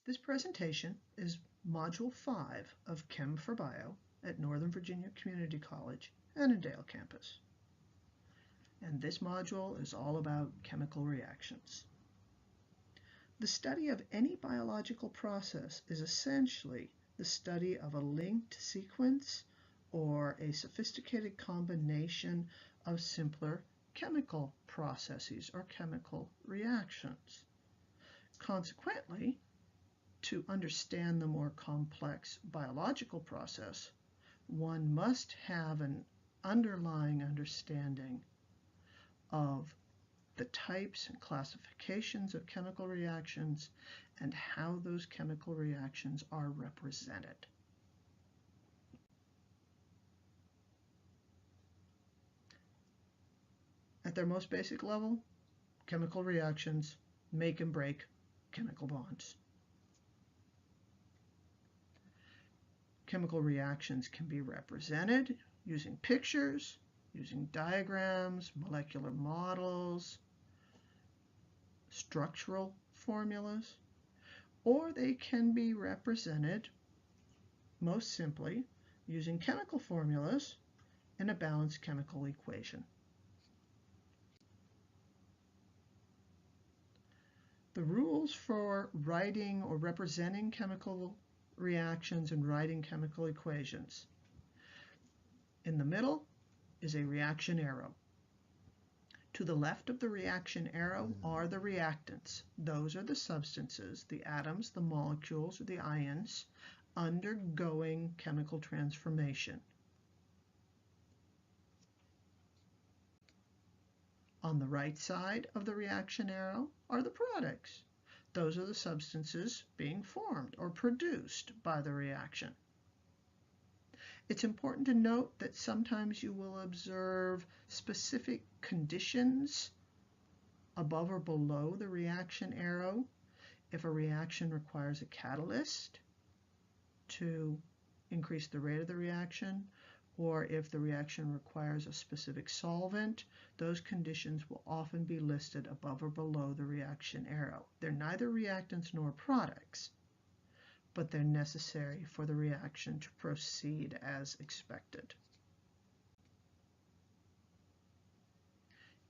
This presentation is Module 5 of Chem for Bio at Northern Virginia Community College, Annandale campus. And this module is all about chemical reactions. The study of any biological process is essentially the study of a linked sequence or a sophisticated combination of simpler chemical processes or chemical reactions. Consequently, to understand the more complex biological process, one must have an underlying understanding of the types and classifications of chemical reactions and how those chemical reactions are represented. At their most basic level, chemical reactions make and break chemical bonds. Chemical reactions can be represented using pictures, using diagrams, molecular models, structural formulas, or they can be represented most simply using chemical formulas in a balanced chemical equation. The rules for writing or representing chemical reactions and writing chemical equations. In the middle is a reaction arrow. To the left of the reaction arrow are the reactants. Those are the substances, the atoms, the molecules, or the ions undergoing chemical transformation. On the right side of the reaction arrow are the products. Those are the substances being formed or produced by the reaction. It's important to note that sometimes you will observe specific conditions above or below the reaction arrow. If a reaction requires a catalyst to increase the rate of the reaction, or if the reaction requires a specific solvent, those conditions will often be listed above or below the reaction arrow. They're neither reactants nor products, but they're necessary for the reaction to proceed as expected.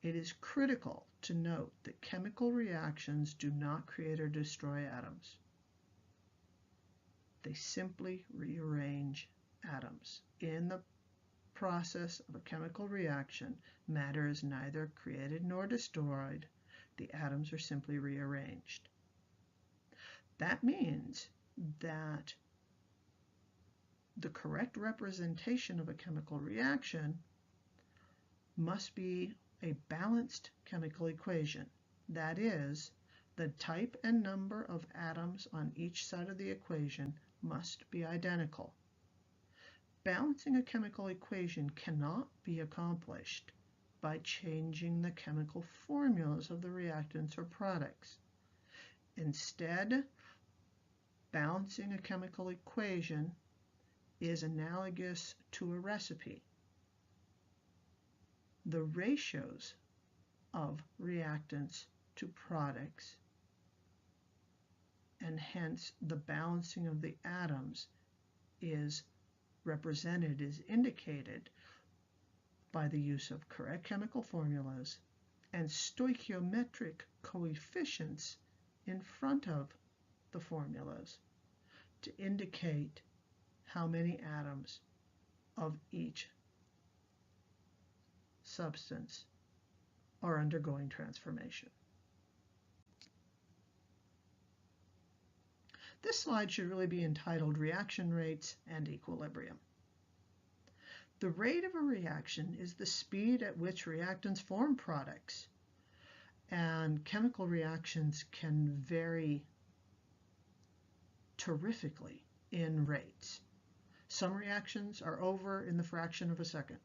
It is critical to note that chemical reactions do not create or destroy atoms. They simply rearrange atoms. In the process of a chemical reaction, matter is neither created nor destroyed. The atoms are simply rearranged. That means that the correct representation of a chemical reaction must be a balanced chemical equation. That is, the type and number of atoms on each side of the equation must be identical. Balancing a chemical equation cannot be accomplished by changing the chemical formulas of the reactants or products. Instead, balancing a chemical equation is analogous to a recipe. The ratios of reactants to products, and hence the balancing of the atoms, is indicated by the use of correct chemical formulas and stoichiometric coefficients in front of the formulas to indicate how many atoms of each substance are undergoing transformation. This slide should really be entitled Reaction Rates and Equilibrium. The rate of a reaction is the speed at which reactants form products, and chemical reactions can vary terrifically in rates. Some reactions are over in the fraction of a second.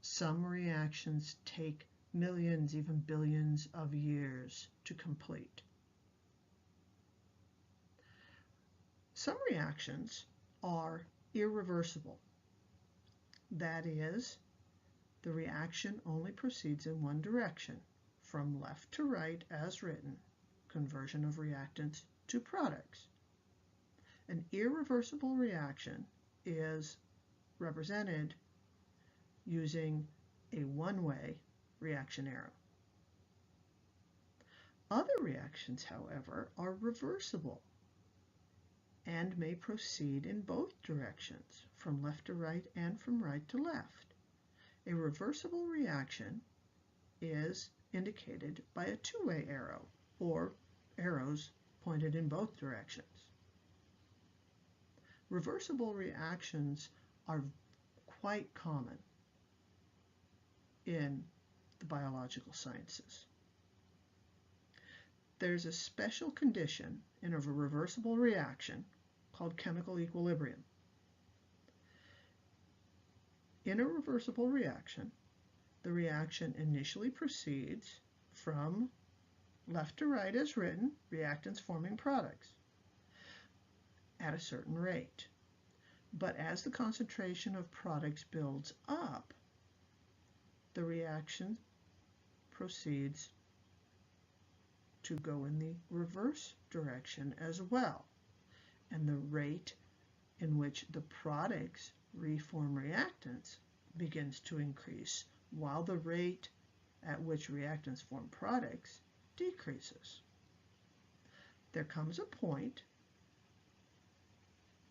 Some reactions take millions, even billions of years to complete. Some reactions are irreversible. That is, the reaction only proceeds in one direction, from left to right as written, conversion of reactants to products. An irreversible reaction is represented using a one-way reaction arrow. Other reactions, however, are reversible and may proceed in both directions, from left to right and from right to left. A reversible reaction is indicated by a two-way arrow, or arrows pointed in both directions. Reversible reactions are quite common in the biological sciences. There's a special condition in a reversible reaction called chemical equilibrium. In a reversible reaction, the reaction initially proceeds from left to right as written, reactants forming products, at a certain rate. But as the concentration of products builds up, the reaction proceeds to go in the reverse direction as well. And the rate in which the products reform reactants begins to increase, while the rate at which reactants form products decreases. There comes a point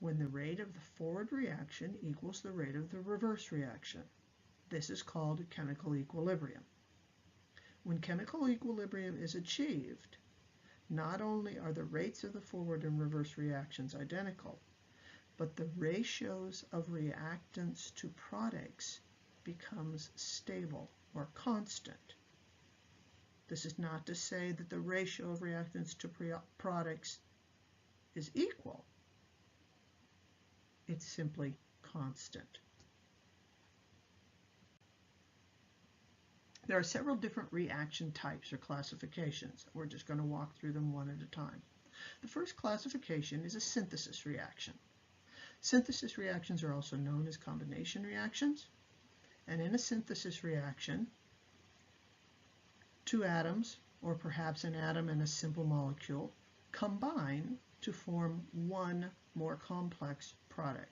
when the rate of the forward reaction equals the rate of the reverse reaction. This is called chemical equilibrium. When chemical equilibrium is achieved, not only are the rates of the forward and reverse reactions identical, but the ratios of reactants to products becomes stable or constant. This is not to say that the ratio of reactants to products is equal. It's simply constant. There are several different reaction types or classifications. We're just going to walk through them one at a time. The first classification is a synthesis reaction. Synthesis reactions are also known as combination reactions. And in a synthesis reaction, two atoms, or perhaps an atom and a simple molecule, combine to form one more complex product.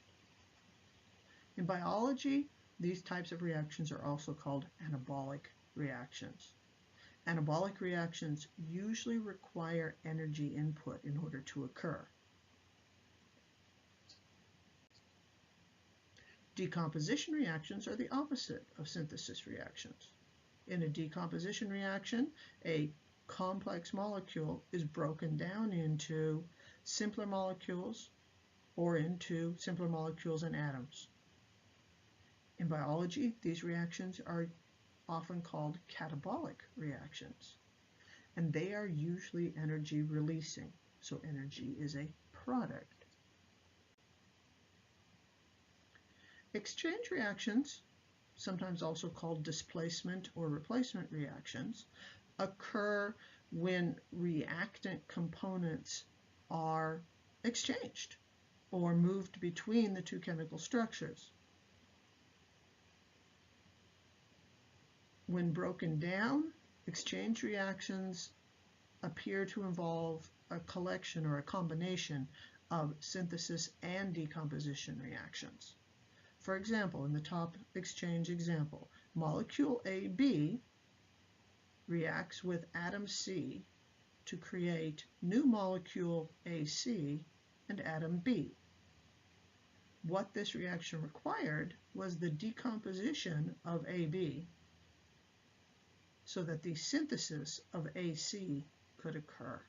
In biology, these types of reactions are also called anabolic reactions. Anabolic reactions usually require energy input in order to occur. Decomposition reactions are the opposite of synthesis reactions. In a decomposition reaction, a complex molecule is broken down into simpler molecules or into simpler molecules and atoms. In biology, these reactions are often called catabolic reactions, and they are usually energy releasing, so energy is a product. Exchange reactions, sometimes also called displacement or replacement reactions, occur when reactant components are exchanged or moved between the two chemical structures. When broken down, exchange reactions appear to involve a collection or a combination of synthesis and decomposition reactions. For example, in the top exchange example, molecule AB reacts with atom C to create new molecule AC and atom B. What this reaction required was the decomposition of AB so that the synthesis of AC could occur.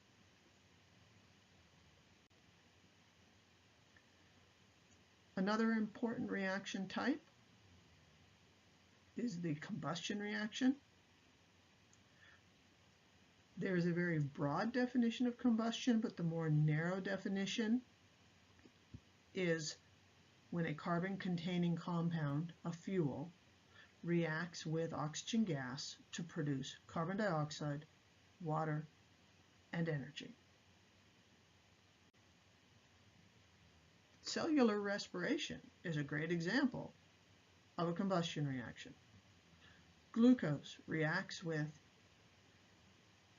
Another important reaction type is the combustion reaction. There is a very broad definition of combustion, but the more narrow definition is when a carbon-containing compound, a fuel, reacts with oxygen gas to produce carbon dioxide, water, and energy. Cellular respiration is a great example of a combustion reaction. Glucose reacts with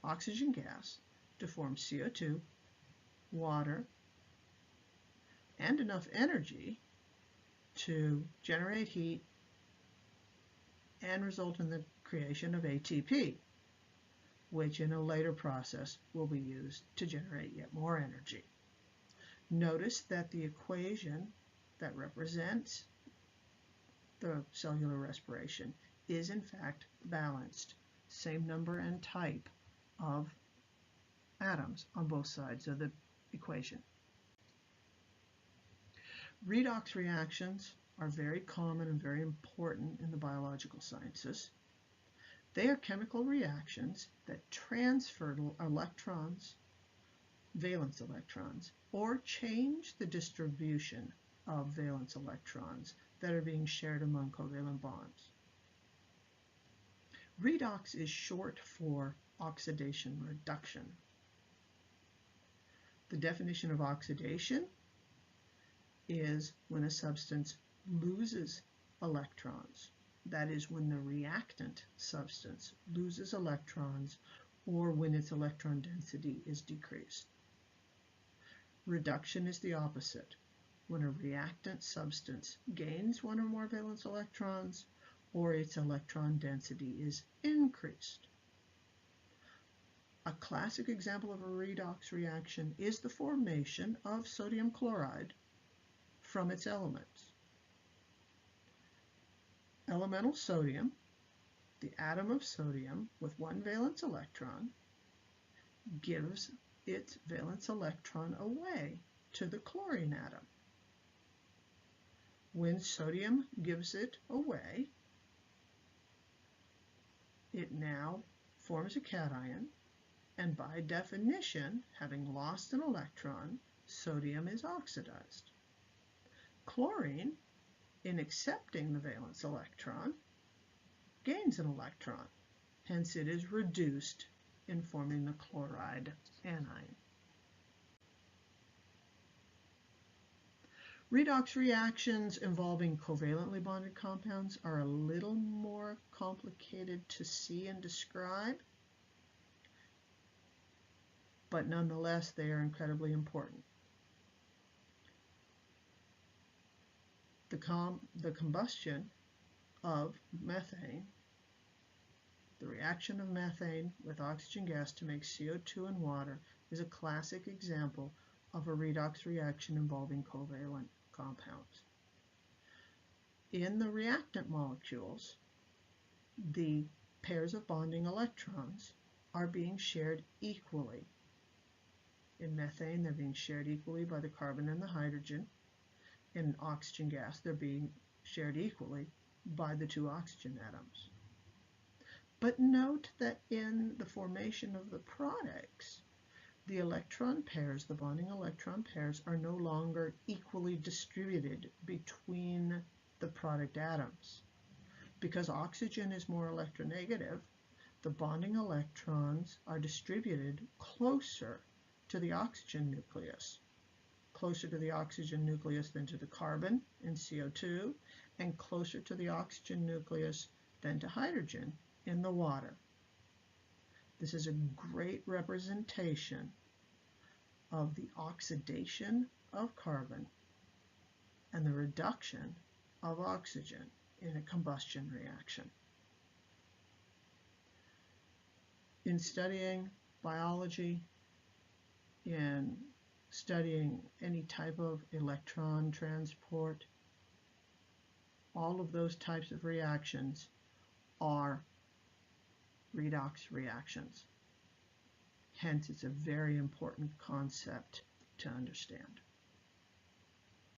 oxygen gas to form CO2, water, and enough energy to generate heat and result in the creation of ATP, which in a later process will be used to generate yet more energy. Notice that the equation that represents the cellular respiration is in fact balanced, same number and type of atoms on both sides of the equation. Redox reactions are very common and very important in the biological sciences. They are chemical reactions that transfer electrons, valence electrons, or change the distribution of valence electrons that are being shared among covalent bonds. Redox is short for oxidation reduction. The definition of oxidation is when a substance loses electrons. That is, when the reactant substance loses electrons or when its electron density is decreased. Reduction is the opposite, when a reactant substance gains one or more valence electrons or its electron density is increased. A classic example of a redox reaction is the formation of sodium chloride from its elements. Elemental sodium, the atom of sodium with one valence electron, gives its valence electron away to the chlorine atom. When sodium gives it away, it now forms a cation, and by definition, having lost an electron, sodium is oxidized. Chlorine, in accepting the valence electron, gains an electron. Hence, it is reduced in forming the chloride anion. Redox reactions involving covalently bonded compounds are a little more complicated to see and describe, but nonetheless, they are incredibly important. The combustion of methane, the reaction of methane with oxygen gas to make CO2 and water, is a classic example of a redox reaction involving covalent compounds. In the reactant molecules, the pairs of bonding electrons are being shared equally. In methane, they're being shared equally by the carbon and the hydrogen. In oxygen gas, they're being shared equally by the two oxygen atoms. But note that in the formation of the products, the electron pairs, the bonding electron pairs, are no longer equally distributed between the product atoms. Because oxygen is more electronegative, the bonding electrons are distributed closer to the oxygen nucleus. Closer to the oxygen nucleus than to the carbon in CO2, and closer to the oxygen nucleus than to hydrogen in the water. This is a great representation of the oxidation of carbon and the reduction of oxygen in a combustion reaction. In studying biology, in studying any type of electron transport, all of those types of reactions are redox reactions. Hence, it's a very important concept to understand.